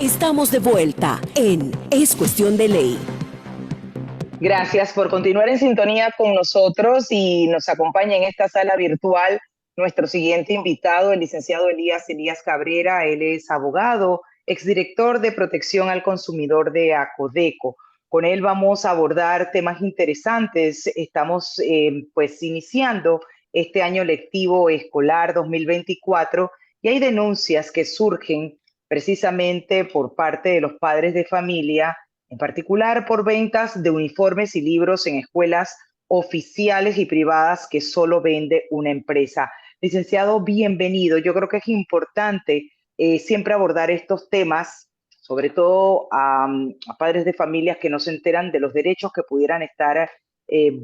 Estamos de vuelta en Es Cuestión de Ley. Gracias por continuar en sintonía con nosotros y nos acompaña en esta sala virtual nuestro siguiente invitado, el licenciado Elías Cabrera. Él es abogado, exdirector de Protección al Consumidor de ACODECO. Con él vamos a abordar temas interesantes. Estamos pues iniciando este año lectivo escolar 2024 y hay denuncias que surgen precisamente por parte de los padres de familia, en particular por ventas de uniformes y libros en escuelas oficiales y privadas que solo vende una empresa. Licenciado, bienvenido. Yo creo que es importante siempre abordar estos temas, sobre todo a padres de familias que no se enteran de los derechos que pudieran estar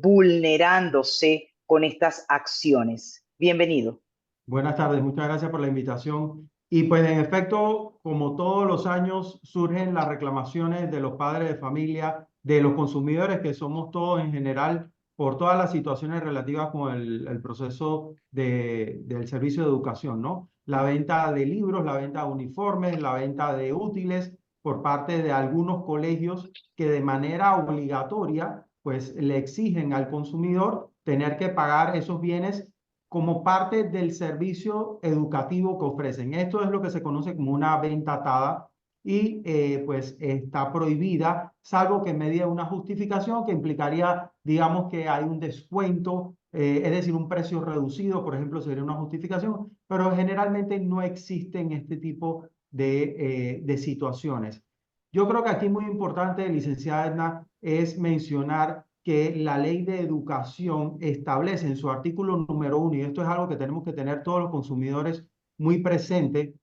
vulnerándose con estas acciones. Bienvenido. Buenas tardes, muchas gracias por la invitación. Y pues en efecto, como todos los años, surgen las reclamaciones de los padres de familia, de los consumidores, que somos todos en general, por todas las situaciones relativas con el proceso del servicio de educación, ¿no? La venta de libros, la venta de uniformes, la venta de útiles por parte de algunos colegios que de manera obligatoria, pues le exigen al consumidor tener que pagar esos bienes como parte del servicio educativo que ofrecen. Esto es lo que se conoce como una venta atada y pues está prohibida, salvo que medie una justificación que implicaría, digamos, que hay un descuento, es decir, un precio reducido, por ejemplo, sería una justificación, pero generalmente no existen este tipo de situaciones. Yo creo que aquí muy importante, licenciada Edna, es mencionar que la ley de educación establece en su artículo número 1, y esto es algo que tenemos que tener todos los consumidores muy presente,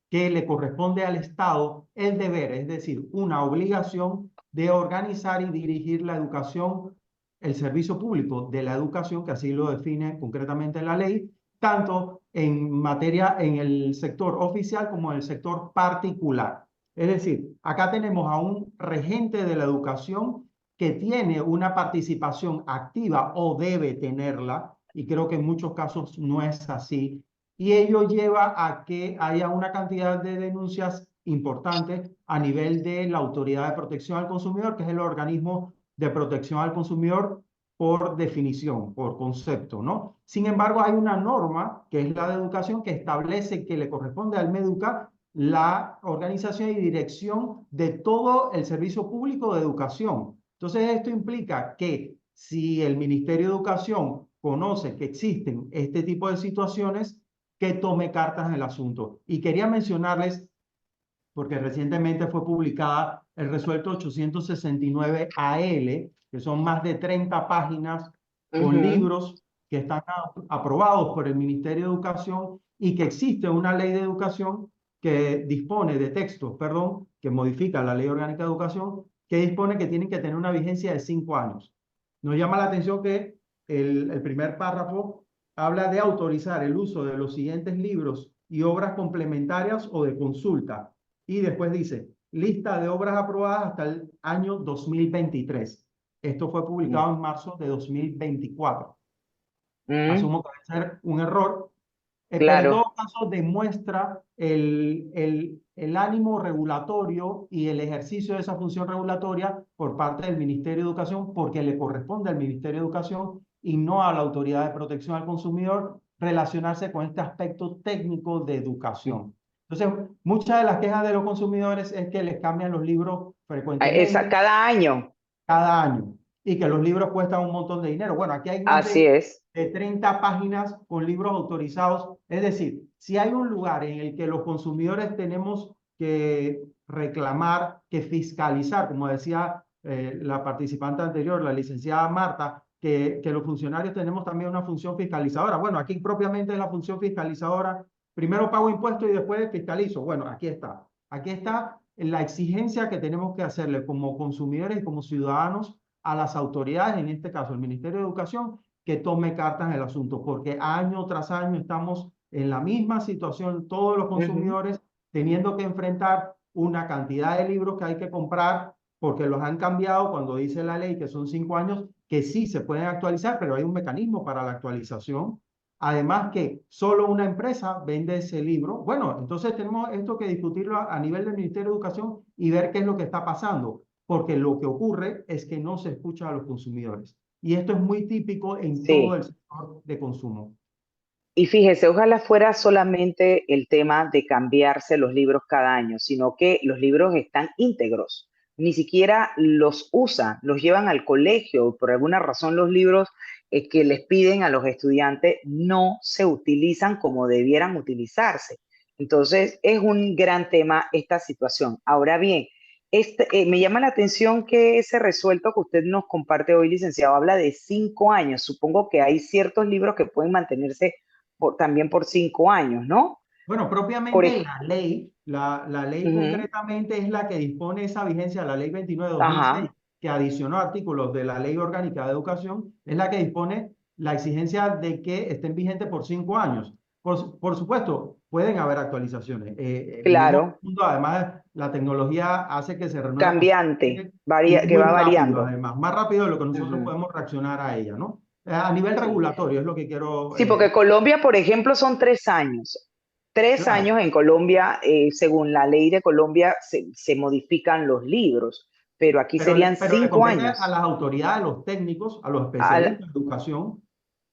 que le corresponde al Estado el deber, es decir, una obligación de organizar y dirigir la educación, el servicio público de la educación, que así lo define concretamente la ley, tanto en materia en el sector oficial como en el sector particular. Es decir, acá tenemos a un regente de la educación que tiene una participación activa o debe tenerla, y creo que en muchos casos no es así, y ello lleva a que haya una cantidad de denuncias importantes a nivel de la Autoridad de Protección al Consumidor, que es el organismo de protección al consumidor por definición, por concepto, ¿no? Sin embargo, hay una norma, que es la de educación, que establece que le corresponde al MEDUCA la organización y dirección de todo el servicio público de educación. Entonces, esto implica que si el Ministerio de Educación conoce que existen este tipo de situaciones, que tome cartas en el asunto. Y quería mencionarles, porque recientemente fue publicada el resuelto 869 AL, que son más de 30 páginas con libros que están aprobados por el Ministerio de Educación y que existe una ley de educación que dispone de textos, perdón, que modifica la Ley Orgánica de Educación, que dispone que tienen que tener una vigencia de 5 años. Nos llama la atención que el primer párrafo habla de autorizar el uso de los siguientes libros y obras complementarias o de consulta. Y después dice, lista de obras aprobadas hasta el año 2023. Esto fue publicado en marzo de 2024. Asumo que debe ser un error, pero en todo caso demuestra el ánimo regulatorio y el ejercicio de esa función regulatoria por parte del Ministerio de Educación, porque le corresponde al Ministerio de Educación y no a la Autoridad de Protección al Consumidor relacionarse con este aspecto técnico de educación. Entonces, muchas de las quejas de los consumidores es que les cambian los libros frecuentemente. Cada año. Cada año. Y que los libros cuestan un montón de dinero. Bueno, aquí hay más de 30 páginas con libros autorizados. Es decir, si hay un lugar en el que los consumidores tenemos que reclamar, que fiscalizar, como decía la participante anterior, la licenciada Marta, que los funcionarios tenemos también una función fiscalizadora. Bueno, aquí propiamente es la función fiscalizadora. Primero pago impuestos y después fiscalizo. Bueno, aquí está. Aquí está la exigencia que tenemos que hacerle como consumidores y como ciudadanos a las autoridades, en este caso el Ministerio de Educación, que tome cartas en el asunto, porque año tras año estamos en la misma situación, todos los consumidores teniendo que enfrentar una cantidad de libros que hay que comprar, porque los han cambiado cuando dice la ley que son 5 años, que sí se pueden actualizar, pero hay un mecanismo para la actualización. Además que solo una empresa vende ese libro. Bueno, entonces tenemos esto que discutirlo a nivel del Ministerio de Educación y ver qué es lo que está pasando, porque lo que ocurre es que no se escucha a los consumidores. Y esto es muy típico en todo el Sí. sector de consumo. Y fíjese, ojalá fuera solamente el tema de cambiarse los libros cada año, sino que los libros están íntegros. Ni siquiera los usan, los llevan al colegio. Por alguna razón los libros que les piden a los estudiantes no se utilizan como debieran utilizarse. Entonces, es un gran tema esta situación. Ahora bien, me llama la atención que ese resuelto que usted nos comparte hoy, licenciado, habla de 5 años. Supongo que hay ciertos libros que pueden mantenerse también por 5 años, ¿no? Bueno, Por propiamente ej- la ley Ujú. concretamente es la que dispone esa vigencia, la ley 29 de 2006, Ajá, que adicionó artículos de la Ley Orgánica de Educación, es la que dispone la exigencia de que estén vigentes por 5 años. Por supuesto, pueden haber actualizaciones. Vivimos en claro, un mundo, además, la tecnología hace que se renueve cambiante, constantemente y que muy va rápido, variando. además, más rápido de lo que nosotros Ujú. podemos reaccionar a ella, ¿no? A nivel Sí. regulatorio es lo que quiero, Sí, porque Colombia, por ejemplo, son 3 años. Tres claro. años en Colombia, según la ley de Colombia, se modifican los libros, pero aquí Pero le, serían pero le cinco compete a años. las autoridades, a los técnicos, a los Al- especialistas de educación,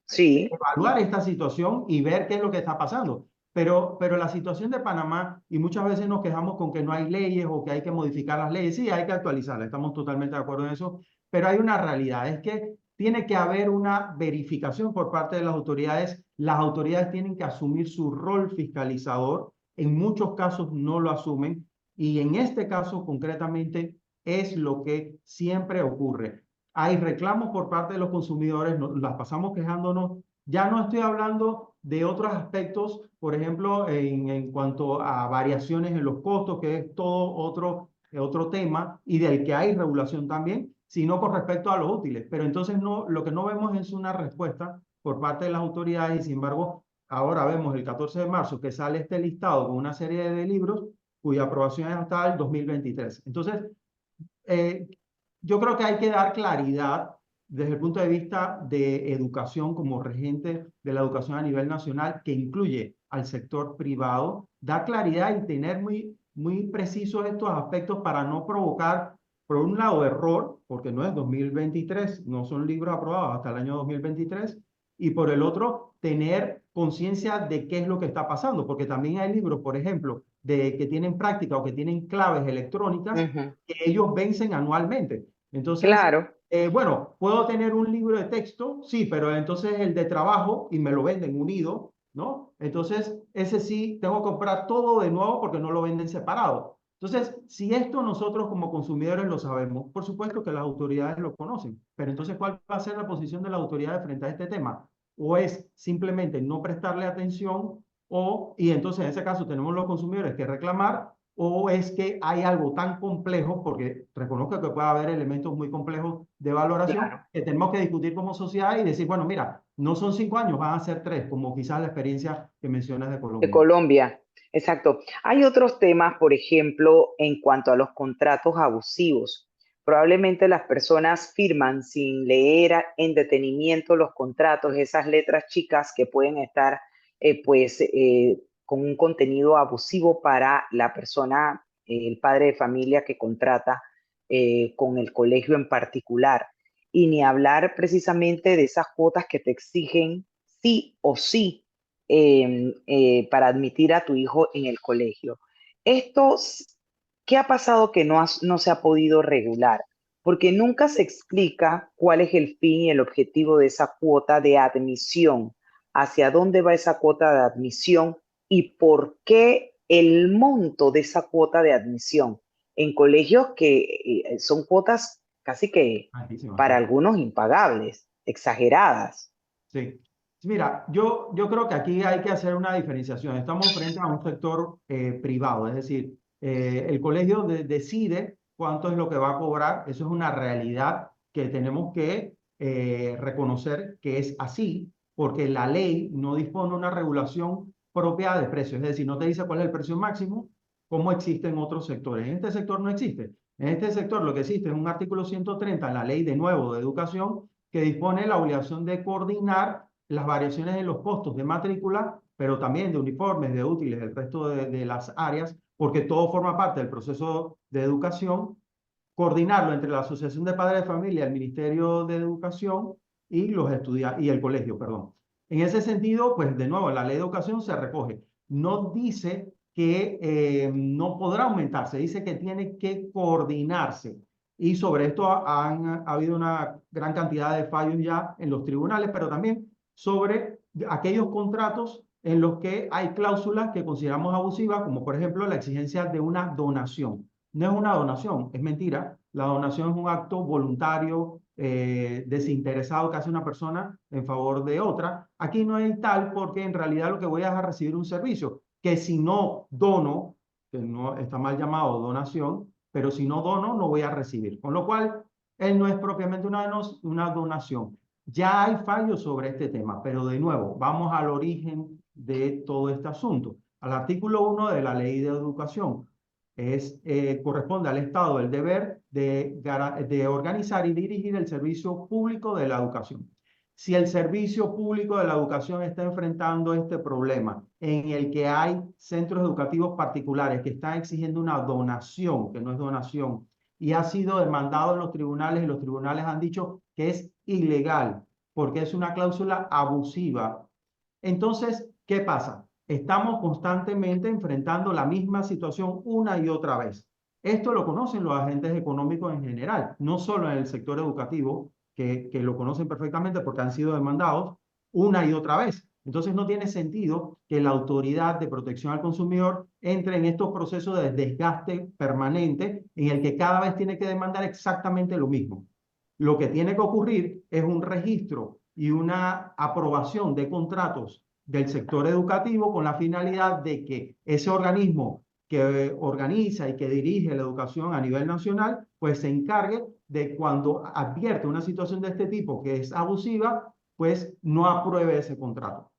sí, evaluar esta situación y ver qué es lo que está pasando. Pero la situación de Panamá, y muchas veces nos quejamos con que no hay leyes o que hay que modificar las leyes, sí, hay que actualizarlas, estamos totalmente de acuerdo en eso, pero hay una realidad, es que tiene que haber una verificación por parte de las autoridades tienen que asumir su rol fiscalizador, en muchos casos no lo asumen, y en este caso concretamente es lo que siempre ocurre. Hay reclamos por parte de los consumidores, las pasamos quejándonos. Ya no estoy hablando de otros aspectos, por ejemplo, en cuanto a variaciones en los costos, que es todo otro tema y del que hay regulación también, sino con respecto a los útiles. Pero entonces no, lo que no vemos es una respuesta por parte de las autoridades y sin embargo, ahora vemos el 14 de marzo que sale este listado con una serie de libros cuya aprobación es hasta el 2023. Entonces, eh, yo creo que hay que dar claridad desde el punto de vista de educación como regente de la educación a nivel nacional, que incluye al sector privado, dar claridad y tener muy precisos estos aspectos para no provocar, por un lado, error, porque no es 2023, no son libros aprobados hasta el año 2023, y por el otro, tener conciencia de qué es lo que está pasando, porque también hay libros, por ejemplo, que tienen práctica o que tienen claves electrónicas ujú, que ellos vencen anualmente. Entonces, claro. bueno, puedo tener un libro de texto, sí, pero entonces el de trabajo y me lo venden unido, ¿no? Entonces, ese sí, tengo que comprar todo de nuevo porque no lo venden separado. Entonces, si esto nosotros como consumidores lo sabemos, por supuesto que las autoridades lo conocen, pero entonces, ¿cuál va a ser la posición de la autoridad frente a este tema? O es simplemente no prestarle atención y entonces en ese caso tenemos los consumidores que reclamar, o es que hay algo tan complejo, porque reconozco que puede haber elementos muy complejos de valoración, Claro. que tenemos que discutir como sociedad y decir, bueno, mira, no son 5 años, van a ser 3, como quizás la experiencia que mencionas de De Colombia. Colombia, exacto. Hay otros temas, por ejemplo, en cuanto a los contratos abusivos. Probablemente las personas firman sin leer en detenimiento los contratos, esas letras chicas que pueden estar, con un contenido abusivo para la persona, el padre de familia que contrata con el colegio en particular. Y ni hablar precisamente de esas cuotas que te exigen sí o sí para admitir a tu hijo en el colegio. Esto, ¿qué ha pasado que no se ha podido regular? Porque nunca se explica cuál es el fin y el objetivo de esa cuota de admisión, hacia dónde va esa cuota de admisión y por qué el monto de esa cuota de admisión en colegios que son cuotas casi que Altísimo, para sí. algunos impagables, exageradas. Sí. Mira, yo creo que aquí hay que hacer una diferenciación. Estamos frente a un sector privado, es decir, el colegio decide cuánto es lo que va a cobrar. Eso es una realidad que tenemos que reconocer que es así, porque la ley no dispone una regulación propia de precios. Es decir, no te dice cuál es el precio máximo, como existe en otros sectores. En este sector no existe. En este sector lo que existe es un artículo 130 en la ley de nuevo de educación que dispone la obligación de coordinar las variaciones en los costos de matrícula, pero también de uniformes, de útiles, del resto de las áreas, porque todo forma parte del proceso de educación, coordinarlo entre la Asociación de Padres de Familia, el Ministerio de Educación y los estudiantes y el colegio, perdón. En ese sentido, pues de nuevo, la ley de educación se recoge. No dice que no podrá aumentarse, dice que tiene que coordinarse. Y sobre esto ha habido una gran cantidad de fallos ya en los tribunales, pero también sobre aquellos contratos en los que hay cláusulas que consideramos abusivas, como por ejemplo la exigencia de una donación. No es una donación, es mentira. La donación es un acto voluntario, desinteresado que hace una persona en favor de otra. Aquí no hay tal porque en realidad lo que voy a recibir un servicio, que si no dono, que no está mal llamado donación, pero si no dono, no voy a recibir. Con lo cual, él no es propiamente una donación. Ya hay fallos sobre este tema, pero de nuevo, vamos al origen de todo este asunto. Al artículo 1 de la Ley de Educación. Corresponde al Estado el deber de organizar y dirigir el servicio público de la educación. Si el servicio público de la educación está enfrentando este problema en el que hay centros educativos particulares que están exigiendo una donación, que no es donación, y ha sido demandado en los tribunales y los tribunales han dicho que es ilegal porque es una cláusula abusiva. Entonces, ¿qué pasa? Estamos constantemente enfrentando la misma situación una y otra vez. Esto lo conocen los agentes económicos en general, no solo en el sector educativo, que lo conocen perfectamente porque han sido demandados una y otra vez. Entonces no tiene sentido que la autoridad de protección al consumidor entre en estos procesos de desgaste permanente en el que cada vez tiene que demandar exactamente lo mismo. Lo que tiene que ocurrir es un registro y una aprobación de contratos del sector educativo con la finalidad de que ese organismo que organiza y que dirige la educación a nivel nacional, pues se encargue de cuando advierte una situación de este tipo que es abusiva, pues no apruebe ese contrato.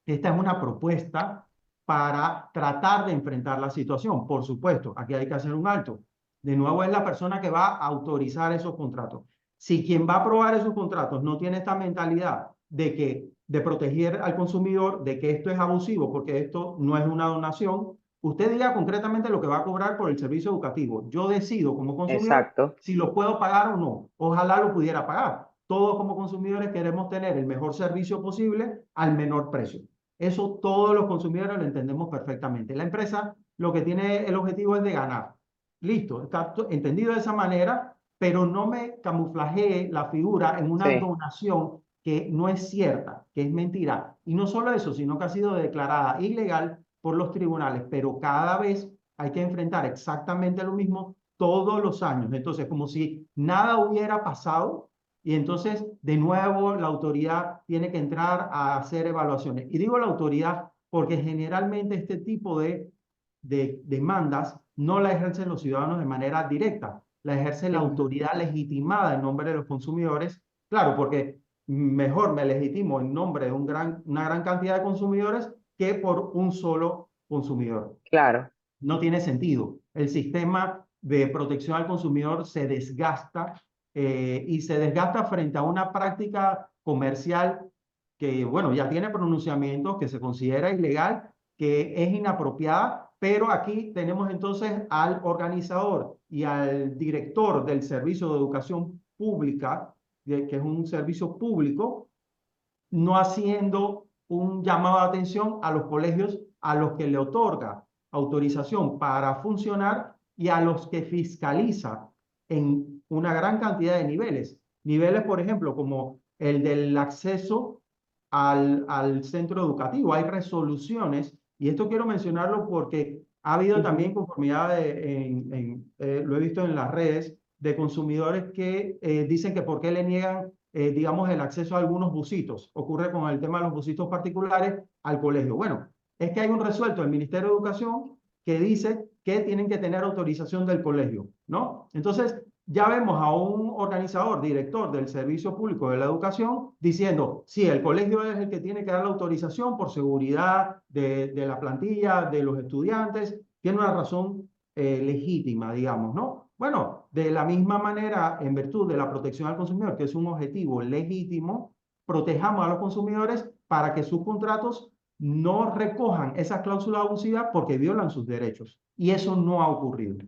Esta es una propuesta para tratar de enfrentar la situación. Por supuesto, aquí hay que hacer un alto. De nuevo, es la persona que va a autorizar esos contratos. Si quien va a aprobar esos contratos no tiene esta mentalidad de proteger al consumidor, de que esto es abusivo, porque esto no es una donación, usted diga concretamente lo que va a cobrar por el servicio educativo. Yo decido como consumidor Exacto. si lo puedo pagar o no. Ojalá lo pudiera pagar. Todos como consumidores queremos tener el mejor servicio posible al menor precio. Eso todos los consumidores lo entendemos perfectamente. La empresa lo que tiene el objetivo es de ganar. Listo, está entendido de esa manera, pero no me camuflajee la figura en una Sí. donación que no es cierta, que es mentira. Y no solo eso, sino que ha sido declarada ilegal por los tribunales, pero cada vez hay que enfrentar exactamente lo mismo todos los años. Entonces, como si nada hubiera pasado, y entonces, de nuevo, la autoridad tiene que entrar a hacer evaluaciones. Y digo la autoridad porque generalmente este tipo de demandas no la ejercen los ciudadanos de manera directa, la ejerce la Ujú. autoridad legitimada en nombre de los consumidores. Claro, porque mejor me legitimo en nombre de una gran cantidad de consumidores que por un solo consumidor. Claro. No tiene sentido. El sistema de protección al consumidor se desgasta y se desgasta frente a una práctica comercial que, bueno, ya tiene pronunciamientos, que se considera ilegal, que es inapropiada, pero aquí tenemos entonces al organizador y al director del Servicio de Educación Pública, que es un servicio público, no haciendo un llamado de atención a los colegios a los que le otorga autorización para funcionar y a los que fiscaliza en una gran cantidad de niveles. Niveles, por ejemplo, como el del acceso al centro educativo. Hay resoluciones, y esto quiero mencionarlo porque ha habido Ujú. también conformidad, lo he visto en las redes, de consumidores que dicen que por qué le niegan digamos, el acceso a algunos busitos. Ocurre con el tema de los busitos particulares al colegio. Bueno, es que hay un resuelto del Ministerio de Educación que dice que tienen que tener autorización del colegio, ¿no? Entonces, ya vemos a un organizador, director del Servicio Público de la Educación, diciendo, sí, el colegio es el que tiene que dar la autorización por seguridad de la plantilla, de los estudiantes, tiene una razón legítima, digamos, ¿no? Bueno, de la misma manera, en virtud de la protección al consumidor, que es un objetivo legítimo, protejamos a los consumidores para que sus contratos no recojan esas cláusulas abusivas porque violan sus derechos. Y eso no ha ocurrido.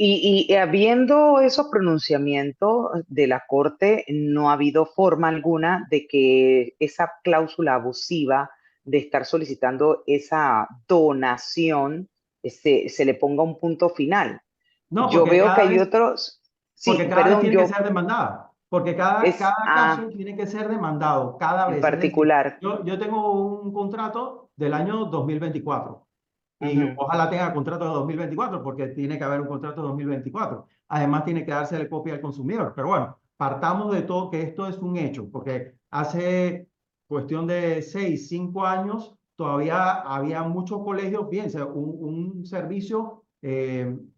Y habiendo esos pronunciamientos de la Corte, no ha habido forma alguna de que esa cláusula abusiva de estar solicitando esa donación se le ponga un punto final. No, Yo veo que hay otros, porque sí, cada vez perdón, tiene que ser demandada, porque cada caso tiene que ser demandado cada en vez. Es decir, particular. yo tengo un contrato del año 2024 y Ujú. ojalá tenga contrato de 2024 porque tiene que haber un contrato de 2024. Además, tiene que dársele copia al consumidor. Pero bueno, partamos de todo que esto es un hecho, porque hace cuestión de 6, 5 años todavía había muchos colegios, fíjense, un servicio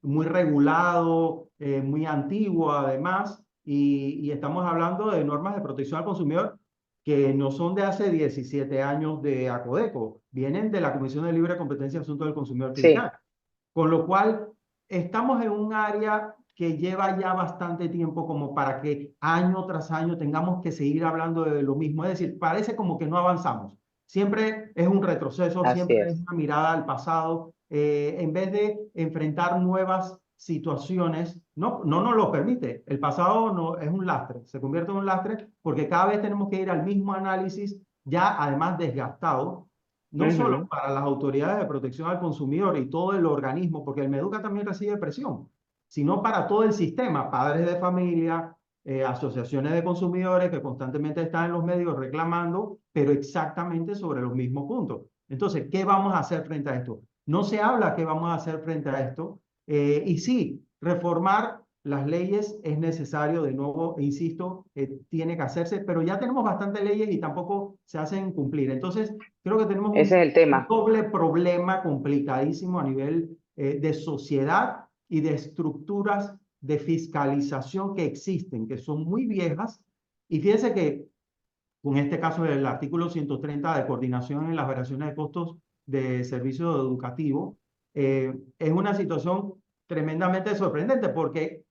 muy regulado, muy antiguo además, y estamos hablando de normas de protección al consumidor que no son de hace 17 años de ACODECO, vienen de la Comisión de Libre Competencia y Asuntos del Consumidor Sí, Fiscal. Con lo cual, estamos en un área que lleva ya bastante tiempo como para que año tras año tengamos que seguir hablando de lo mismo. Es decir, parece como que no avanzamos. Siempre es un retroceso, así siempre es es. una mirada al pasado. En vez de enfrentar nuevas situaciones, no nos lo permite. El pasado no, es un lastre, se convierte en un lastre porque cada vez tenemos que ir al mismo análisis, ya además desgastado, no solo Ujú. para las autoridades de protección al consumidor y todo el organismo, porque el Meduca también recibe presión, sino para todo el sistema, padres de familia, asociaciones de consumidores que constantemente están en los medios reclamando, pero exactamente sobre los mismos puntos. Entonces, ¿qué vamos a hacer frente a esto? No se habla qué vamos a hacer frente a esto. Y sí, reformar las leyes es necesario, de nuevo, insisto, tiene que hacerse, pero ya tenemos bastantes leyes y tampoco se hacen cumplir. Entonces, creo que tenemos Ese es el un tema. doble problema complicadísimo a nivel de sociedad y de estructuras de fiscalización que existen, que son muy viejas. Y fíjense que con este caso del artículo 130 de coordinación en las variaciones de costos de servicio educativo, es una situación tremendamente sorprendente porque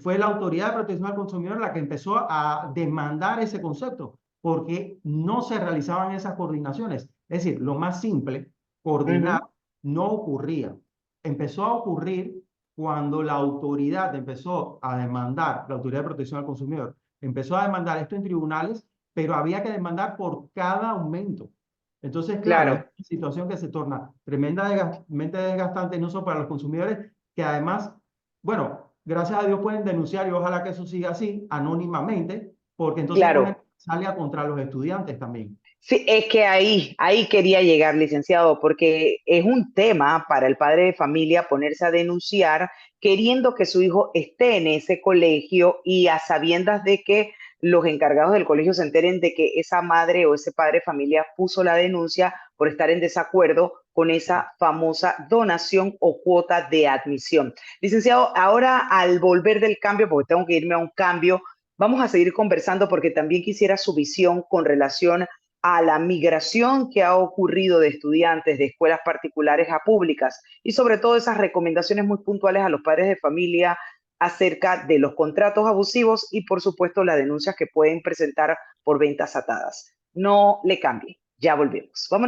fue la Autoridad de Protección al Consumidor la que empezó a demandar ese concepto porque no se realizaban esas coordinaciones. Es decir, lo más simple, coordinar, Ujú. no ocurría. Empezó a ocurrir cuando la autoridad empezó a demandar, la Autoridad de Protección al Consumidor, empezó a demandar esto en tribunales, pero había que demandar por cada aumento. Entonces, claro, es Claro. una situación que se torna tremendamente desgastante, no solo para los consumidores, que además, bueno, gracias a Dios pueden denunciar y ojalá que eso siga así, anónimamente, porque entonces ponen, Claro. sale a contra los estudiantes también. Sí, es que ahí quería llegar, licenciado, porque es un tema para el padre de familia ponerse a denunciar queriendo que su hijo esté en ese colegio y a sabiendas de que los encargados del colegio se enteren de que esa madre o ese padre de familia puso la denuncia por estar en desacuerdo con esa famosa donación o cuota de admisión. Licenciado, ahora al volver del cambio, porque tengo que irme a un cambio, vamos a seguir conversando porque también quisiera su visión con relación a la migración que ha ocurrido de estudiantes de escuelas particulares a públicas y sobre todo esas recomendaciones muy puntuales a los padres de familia acerca de los contratos abusivos y por supuesto las denuncias que pueden presentar por ventas atadas. No le cambie, ya volvemos. Vamos